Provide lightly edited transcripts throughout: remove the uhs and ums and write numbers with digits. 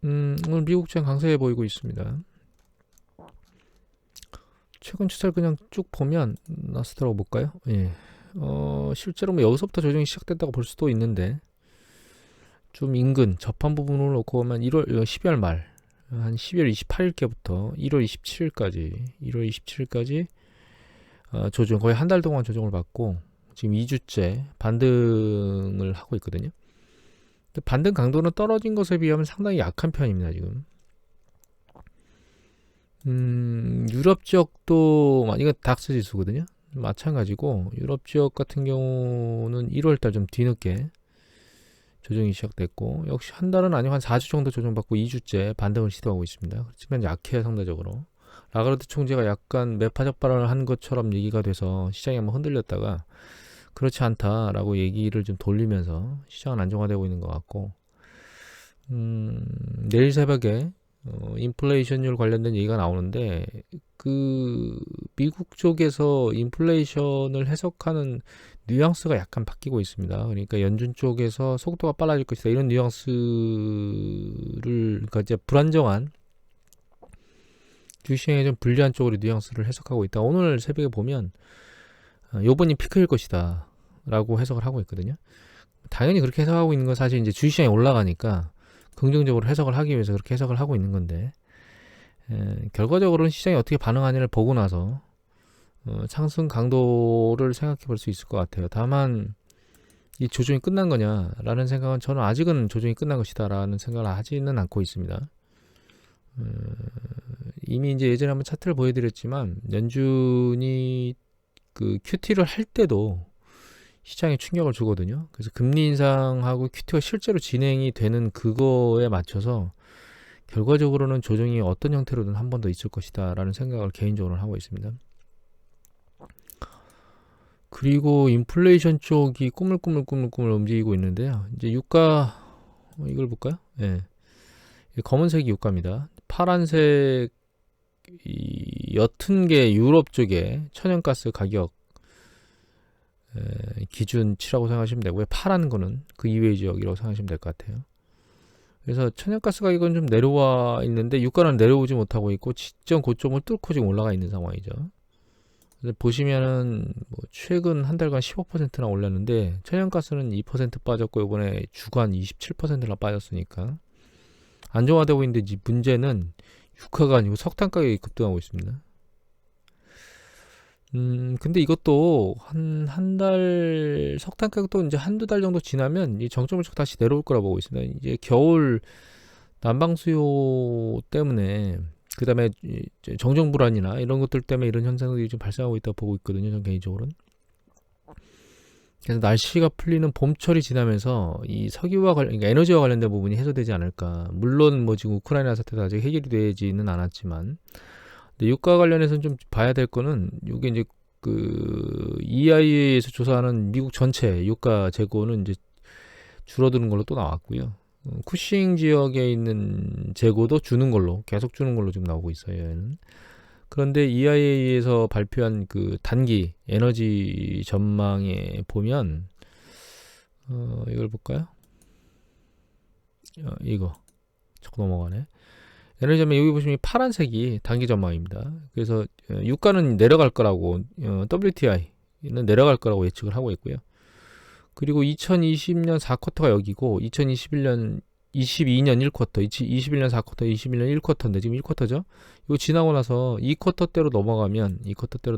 오늘 미국장 강세해 보이고 있습니다. 최근 추세를 그냥 쭉 보면 나스닥 볼까요? 예. 실제로 뭐 여기서부터 조정이 시작됐다고 볼 수도 있는데 좀 인근 접한 부분을 놓고 보면 12월 말 한 12월 28일께부터 1월 27일까지 조정 거의 한 달 동안 조정을 받고 지금 2주째 반등을 하고 있거든요. 근데 반등 강도는 떨어진 것에 비하면 상당히 약한 편입니다, 지금. 유럽 지역도 이거 닥스 지수거든요. 마찬가지고 유럽 지역 같은 경우는 1월달 좀 뒤늦게 조정이 시작됐고 역시 한 달은 아니고 한 4주 정도 조정받고 2주째 반등을 시도하고 있습니다. 그렇지만 약해요, 상대적으로. 라가르드 총재가 약간 매파적 발언을 한 것처럼 얘기가 돼서 시장이 한번 흔들렸다가 그렇지 않다라고 얘기를 좀 돌리면서 시장은 안정화되고 있는 것 같고 내일 새벽에 인플레이션율 관련된 얘기가 나오는데 그 미국 쪽에서 인플레이션을 해석하는 뉘앙스가 약간 바뀌고 있습니다. 그러니까 연준 쪽에서 속도가 빨라질 것이다 이런 뉘앙스를 그러니까 이제 불안정한 주시장에 좀 불리한 쪽으로 뉘앙스를 해석하고 있다. 오늘 새벽에 보면 요번이 피크일 것이다 라고 해석을 하고 있거든요. 당연히 그렇게 해석하고 있는 건 사실 이제 주시장이 올라가니까 긍정적으로 해석을 하기 위해서 그렇게 해석을 하고 있는 건데 결과적으로는 시장이 어떻게 반응하냐를 보고 나서 상승 강도를 생각해 볼 수 있을 것 같아요. 다만 이 조정이 끝난 거냐라는 생각은 저는 아직은 조정이 끝난 것이다라는 생각을 하지는 않고 있습니다. 이미 이제 예전에 한번 차트를 보여드렸지만 연준이 그 QT를 할 때도 시장에 충격을 주거든요. 그래서 금리 인상하고 QT가 실제로 진행이 되는 그거에 맞춰서 결과적으로는 조정이 어떤 형태로든 한 번 더 있을 것이다 라는 생각을 개인적으로 하고 있습니다. 그리고 인플레이션 쪽이 꾸물꾸물 움직이고 있는데요. 이제 유가 이걸 볼까요? 예. 검은색이 유가입니다. 파란색 이 옅은 게 유럽 쪽에 천연가스 가격 기준치라고 생각하시면 되고요. 파란 거는 그 이외의 지역이라고 생각하시면 될 것 같아요. 그래서 천연가스 가격은 좀 내려와 있는데 유가는 내려오지 못하고 있고 직전 고점을 뚫고 지금 올라가 있는 상황이죠. 그래서 보시면은 뭐 최근 한 달간 15%나 올랐는데 천연가스는 2% 빠졌고 이번에 주간 27%나 빠졌으니까 안정화되고 있는데 문제는 유가가 아니고 석탄 가격이 급등하고 있습니다. 근데 이것도 한 달, 석탄 가격도 이제 한두 달 정도 지나면 이 정점을 다시 내려올 거라 보고 있습니다. 이제 겨울 난방 수요 때문에, 그 다음에 정정 불안이나 이런 것들 때문에 이런 현상들이 좀 발생하고 있다고 보고 있거든요, 전 개인적으로는. 그래서 날씨가 풀리는 봄철이 지나면서 이 석유와 그러니까 에너지와 관련된 부분이 해소되지 않을까. 물론 뭐 지금 우크라이나 사태도 아직 해결이 되지는 않았지만, 근데 유가 관련해서는 좀 봐야 될 거는 이게 이제 그 EIA에서 조사하는 미국 전체 유가 재고는 이제 줄어드는 걸로 또 나왔고요. 쿠싱 지역에 있는 재고도 주는 걸로 계속 주는 걸로 지금 나오고 있어요. 얘는. 그런데 EIA에서 발표한 그 단기 에너지 전망에 보면 이걸 볼까요? 이거 자꾸 넘어가네. 에너지 전망 여기 보시면 파란색이 단기 전망입니다. 그래서 유가는 내려갈 거라고 WTI는 내려갈 거라고 예측을 하고 있고요. 그리고 2020년 4쿼터가 여기고 2022년 1쿼터, 21년 4쿼터, 21년 1쿼터인데 지금 1쿼터죠. 이거 지나고 나서 2쿼터대로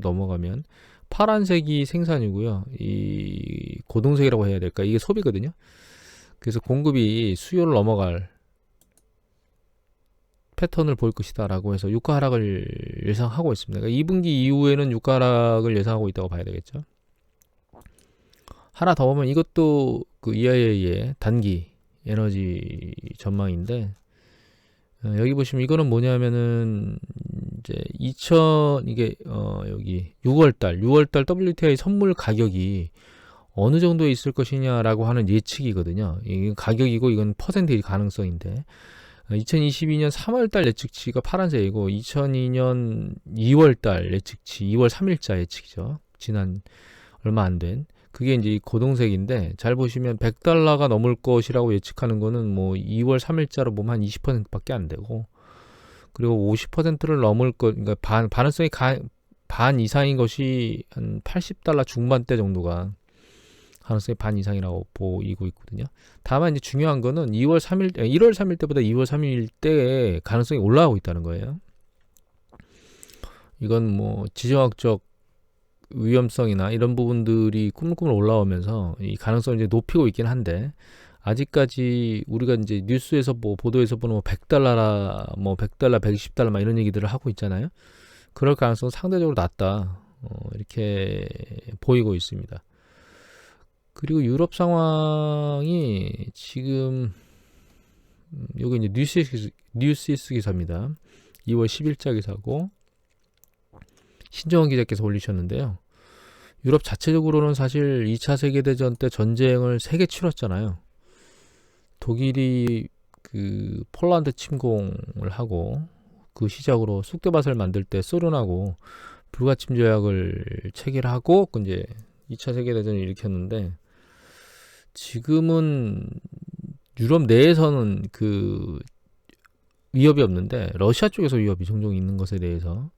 넘어가면 파란색이 생산이고요. 이 고동색이라고 해야 될까? 이게 소비거든요. 그래서 공급이 수요를 넘어갈 패턴을 보일 것이다라고 해서 유가 하락을 예상하고 있습니다. 그러니까 2분기 이후에는 유가 하락을 예상하고 있다고 봐야 되겠죠. 하나 더 보면 이것도 그 EIA의 단기 에너지 전망인데 여기 보시면 이거는 뭐냐면은 이제 이게 여기 6월달 WTI 선물 가격이 어느 정도에 있을 것이냐라고 하는 예측이거든요. 이건 가격이고 이건 퍼센테이지 가능성인데 2022년 3월달 예측치가 파란색이고 2002년 2월달 예측치 2월 3일자 예측이죠. 지난 얼마 안 된 그 그게 이제 이 고동색인데 잘 보시면 100달러가 넘을 것이라고 예측하는 거는 뭐 2월 3일자로 보면 한 20%밖에 안 되고, 그리고 50%를 넘을 것, 그러니까 반응성이 반 이상인 것이 한 80달러 중반대 정도가 가능성이 반 이상이라고 보이고 있거든요. 다만 이제 중요한 거는 1월 3일 때보다 2월 3일 때에 가능성이 올라가고 있다는 거예요. 이건 뭐 지정학적 위험성이나 이런 부분들이 꾸물꾸물 올라오면서 이 가능성을 이제 높이고 있긴 한데, 아직까지 우리가 이제 뉴스에서 뭐 보도에서 보는 뭐 100달러라 뭐 100달러 120달러 막 이런 얘기들을 하고 있잖아요. 그럴 가능성은 상대적으로 낮다, 이렇게 보이고 있습니다. 그리고 유럽 상황이 지금 여기 이제 뉴시스 기사입니다. 2월 10일자 기사고 신정원 기자께서 올리셨는데요. 유럽 자체적으로는 사실 2차 세계대전 때 전쟁을 3개 치렀잖아요. 독일이 그 폴란드 침공을 하고 그 시작으로 쑥대밭을 만들 때 소련하고 불가침 조약을 체결하고 이제 2차 세계대전을 일으켰는데, 지금은 유럽 내에서는 그 위협이 없는데 러시아 쪽에서 위협이 종종 있는 것에 대해서,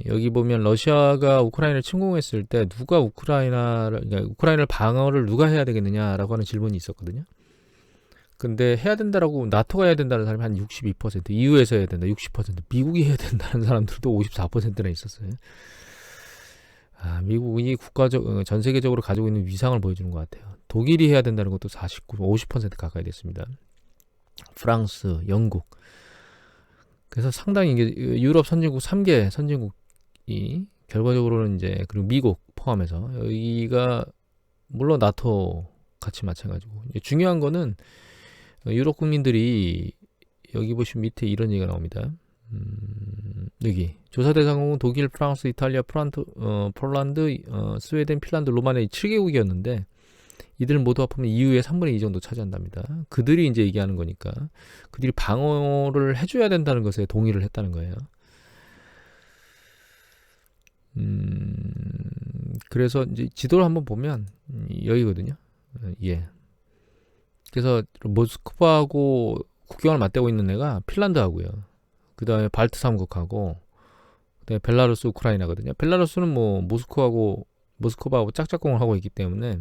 여기 보면 러시아가 우크라이나를 침공했을 때 누가 그러니까 우크라이나를 방어를 누가 해야 되겠느냐라고 하는 질문이 있었거든요. 근데 해야 된다라고 나토가 해야 된다는 사람이 한 62%, EU에서 해야 된다 60%, 미국이 해야 된다는 사람들도 54%나 있었어요. 미국이 전 세계적으로 가지고 있는 위상을 보여주는 것 같아요. 독일이 해야 된다는 것도 50% 가까이 됐습니다. 프랑스, 영국. 그래서 상당히 이게 유럽 선진국 3개 선진국이 결과적으로는 이제, 그리고 미국 포함해서 여기가 물론 나토 같이 마찬가지고, 중요한 거는 유럽 국민들이, 여기 보시면 밑에 이런 얘기가 나옵니다. 여기 조사 대상국은 독일, 프랑스, 이탈리아, 폴란드, 스웨덴, 핀란드, 로마니아 7개국이었는데 이들 모두 합하면 EU의 3분의 2 정도 차지한답니다. 그들이 이제 얘기하는 거니까 그들이 방어를 해줘야 된다는 것에 동의를 했다는 거예요. 그래서 이제 지도를 한번 보면 여기거든요. 예. 그래서 모스크바하고 국경을 맞대고 있는 애가 핀란드하고요. 그 다음에 발트 3국하고, 그다음에 벨라루스, 우크라이나거든요. 벨라루스는 뭐 모스크바하고 짝짝꿍을 하고 있기 때문에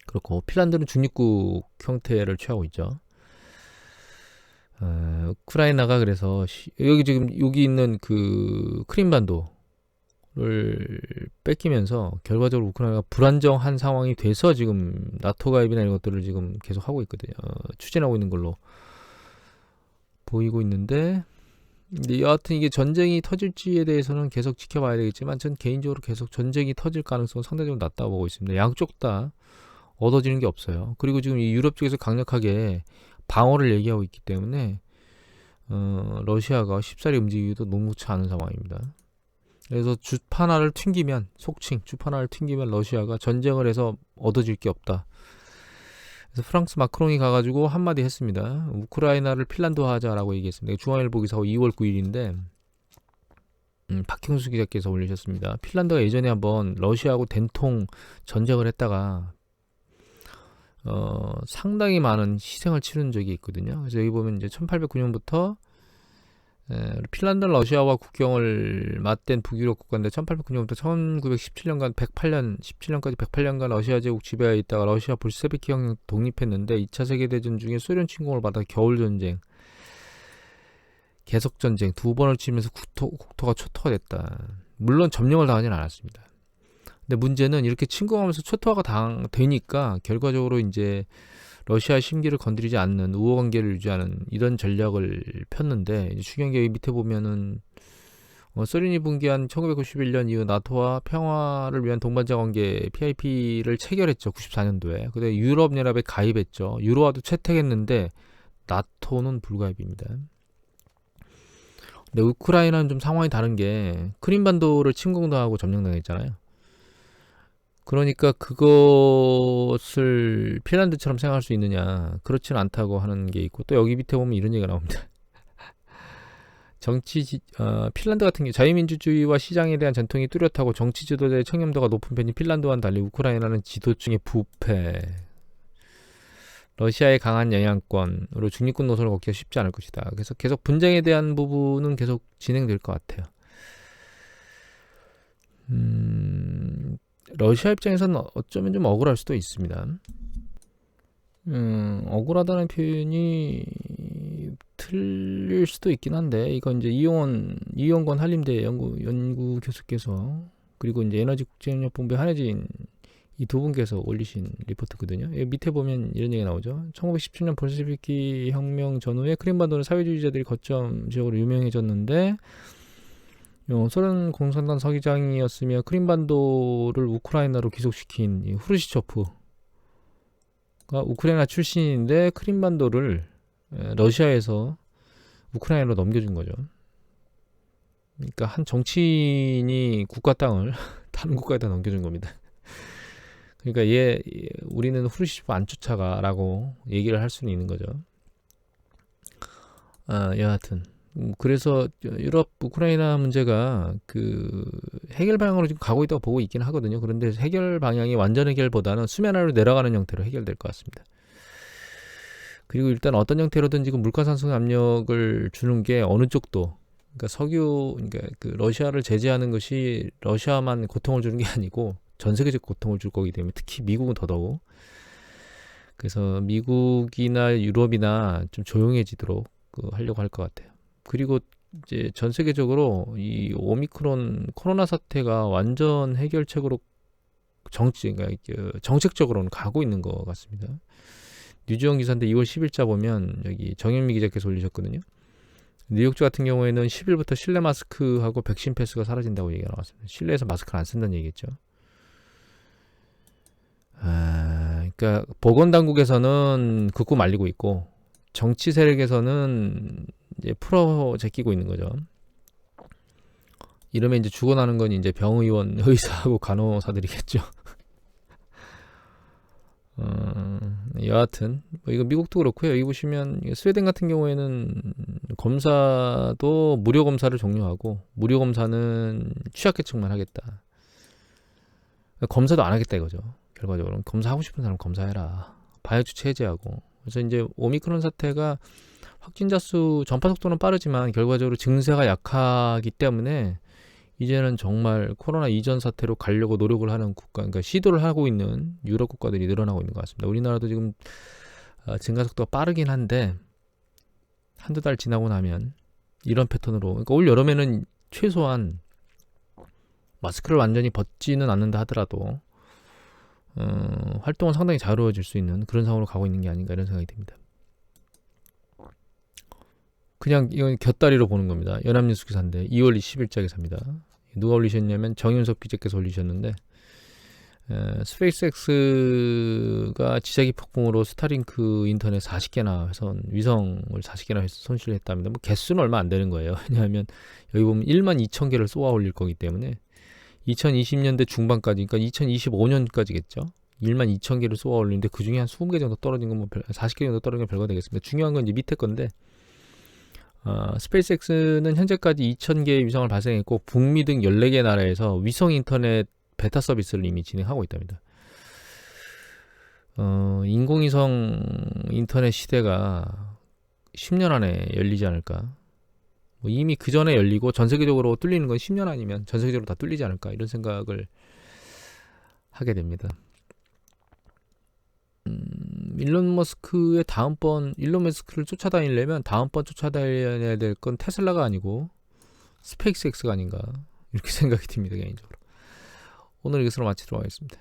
그렇고, 핀란드는 중립국 형태를 취하고 있죠. 우크라이나가 그래서 여기 있는 그 크림반도를 뺏기면서 결과적으로 우크라이나가 불안정한 상황이 돼서 지금 나토 가입이나 이런 것들을 지금 계속 하고 있거든요. 추진하고 있는 걸로 보이고 있는데, 여하튼 이게 전쟁이 터질지에 대해서는 계속 지켜봐야 되겠지만, 전 개인적으로 계속 전쟁이 터질 가능성은 상대적으로 낮다고 보고 있습니다. 양쪽 다 얻어지는 게 없어요. 그리고 지금 이 유럽 쪽에서 강력하게 방어를 얘기하고 있기 때문에 러시아가 쉽사리 움직이기도 녹록치 않은 상황입니다. 그래서 주파 하나를 튕기면, 속칭 주파 하나를 튕기면 러시아가 전쟁을 해서 얻어질 게 없다. 그래서 프랑스 마크롱이 가가지고 한마디 했습니다. 우크라이나를 핀란드화하자라고 얘기했습니다. 중앙일보 기사고 2월 9일인데 박형수 기자께서 올리셨습니다. 핀란드가 예전에 한번 러시아하고 된통 전쟁을 했다가 상당히 많은 희생을 치른 적이 있거든요. 그래서 여기 보면 이제 1809년부터 핀란드는 러시아와 국경을 맞댄 북유럽 국가인데 1809년부터 1917년간 17년까지 108년간 러시아 제국 지배하에 있다가 러시아 볼셰비키 혁명 독립했는데 2차 세계대전 중에 소련 침공을 받아 겨울전쟁, 계속전쟁 두 번을 치면서 국토가 초토화 됐다. 물론 점령을 당하지는 않았습니다. 근데 문제는 이렇게 침공하면서 초토화가 되니까 결과적으로 이제 러시아 심기를 건드리지 않는 우호 관계를 유지하는 이런 전략을 폈는데, 추경계 밑에 보면은 소련이 붕괴한 1991년 이후 나토와 평화를 위한 동반자 관계 PIP를 체결했죠. 94년도에. 근데 유럽연합에 가입했죠. 유로화도 채택했는데 나토는 불가입입니다. 근데 우크라이나는 좀 상황이 다른 게 크림반도를 침공당하고 점령당했잖아요. 그러니까 그것을 핀란드처럼 생각할 수 있느냐, 그렇지는 않다고 하는 게 있고, 또 여기 밑에 보면 이런 얘기가 나옵니다. 핀란드 같은 경우 자유민주주의와 시장에 대한 전통이 뚜렷하고 정치 지도자의 청렴도가 높은 편인 핀란드와는 달리 우크라이나는 지도층의 부패, 러시아의 강한 영향권으로 중립군 노선을 걷기가 쉽지 않을 것이다. 그래서 계속 분쟁에 대한 부분은 계속 진행될 것 같아요. 러시아 입장에서는 어쩌면 좀 억울할 수도 있습니다. 억울하다는 표현이 틀릴 수도 있긴 한데, 이건 이제 이용건 한림대 연구 교수께서, 그리고 이제 에너지국제협력본부의 한혜진 이 두 분께서 올리신 리포트거든요. 여기 밑에 보면 이런 얘기가 나오죠. 1917년 볼셰비키 혁명 전후에 크림반도는 사회주의자들이 거점 지역으로 유명해졌는데, 소련 공산당 서기장이었으며 크림반도를 우크라이나로 귀속시킨 이 후르시초프가 우크라이나 출신인데 크림반도를 러시아에서 우크라이나로 넘겨준 거죠. 그러니까 한 정치인이 국가 땅을 다른 국가에다 넘겨준 겁니다. 그러니까 우리는 후르시초프 안 쫓아가라고 얘기를 할 수는 있는 거죠. 여하튼 그래서 유럽 우크라이나 문제가 그 해결 방향으로 지금 가고 있다고 보고 있긴 하거든요. 그런데 해결 방향이 완전 해결보다는 수면 아래로 내려가는 형태로 해결될 것 같습니다. 그리고 일단 어떤 형태로든 지금 물가 상승 압력을 주는 게 어느 쪽도, 그러니까 그 러시아를 제재하는 것이 러시아만 고통을 주는 게 아니고 전 세계적 고통을 줄 거기 때문에, 특히 미국은 더더욱. 그래서 미국이나 유럽이나 좀 조용해지도록 하려고 할 것 같아요. 그리고 이제 전 세계적으로 이 오미크론 코로나 사태가 완전 해결책으로 그러니까 정책적으로는 가고 있는 것 같습니다. 뉴지원 기사인데 2월 10일자 보면 여기 정현미 기자께서 올리셨거든요. 뉴욕주 같은 경우에는 10일부터 실내 마스크하고 백신 패스가 사라진다고 얘기가 나왔습니다. 실내에서 마스크를 안 쓴다는 얘기겠죠. 그러니까 보건당국에서는 극구 말리고 있고 정치 세력에서는 이제 풀어 제끼고 있는 거죠. 이러면 이제 죽어나는 건 이제 병의원, 의사하고 간호사들이겠죠. 여하튼 뭐 이거 미국도 그렇고요. 여기 보시면 스웨덴 같은 경우에는 검사도 무료 검사를 종료하고 무료 검사는 취약계층만 하겠다. 검사도 안 하겠다 이거죠. 결과적으로 검사하고 싶은 사람 검사해라. 방역주체 해제하고. 그래서 이제 오미크론 사태가 확진자 수 전파 속도는 빠르지만 결과적으로 증세가 약하기 때문에 이제는 정말 코로나 이전 사태로 가려고 노력을 하는 국가, 그러니까 시도를 하고 있는 유럽 국가들이 늘어나고 있는 것 같습니다. 우리나라도 지금 증가 속도가 빠르긴 한데 한두 달 지나고 나면 이런 패턴으로, 그러니까 올 여름에는 최소한 마스크를 완전히 벗지는 않는다 하더라도 활동은 상당히 자유로워질 수 있는 그런 상황으로 가고 있는 게 아닌가 이런 생각이 듭니다. 그냥 이건 곁다리로 보는 겁니다. 연합뉴스 기사인데 2월 20일자 기사입니다. 누가 올리셨냐면 정윤석 기자께서 올리셨는데 스페이스X가 지자기 폭풍으로 스타링크 인터넷 40개나 회선 위성을 40개나 손실을 했답니다. 뭐 개수는 얼마 안 되는 거예요. 왜냐하면 여기 보면 1만 2천 개를 쏘아 올릴 거기 때문에 2020년대 중반까지, 그러니까 2025년까지겠죠. 1만 2천 개를 쏘아 올리는데 그 중에 한 20개 정도 떨어진 건 40개 정도 떨어진 건 별거 되겠습니다. 중요한 건 이제 밑에 건데 스페이스X는 현재까지 2,000개의 위성을 발생했고 북미 등 14개 나라에서 위성 인터넷 베타 서비스를 이미 진행하고 있답니다. 인공위성 인터넷 시대가 10년 안에 열리지 않을까. 뭐 이미 그 전에 열리고 전 세계적으로 뚫리는 건 10년 아니면 전 세계적으로 다 뚫리지 않을까 이런 생각을 하게 됩니다. 일론 머스크를 쫓아다니려면 다음번 쫓아다녀야 될 건 테슬라가 아니고 스페이스X가 아닌가 이렇게 생각이 듭니다. 개인적으로. 오늘 이것으로 마치도록 하겠습니다.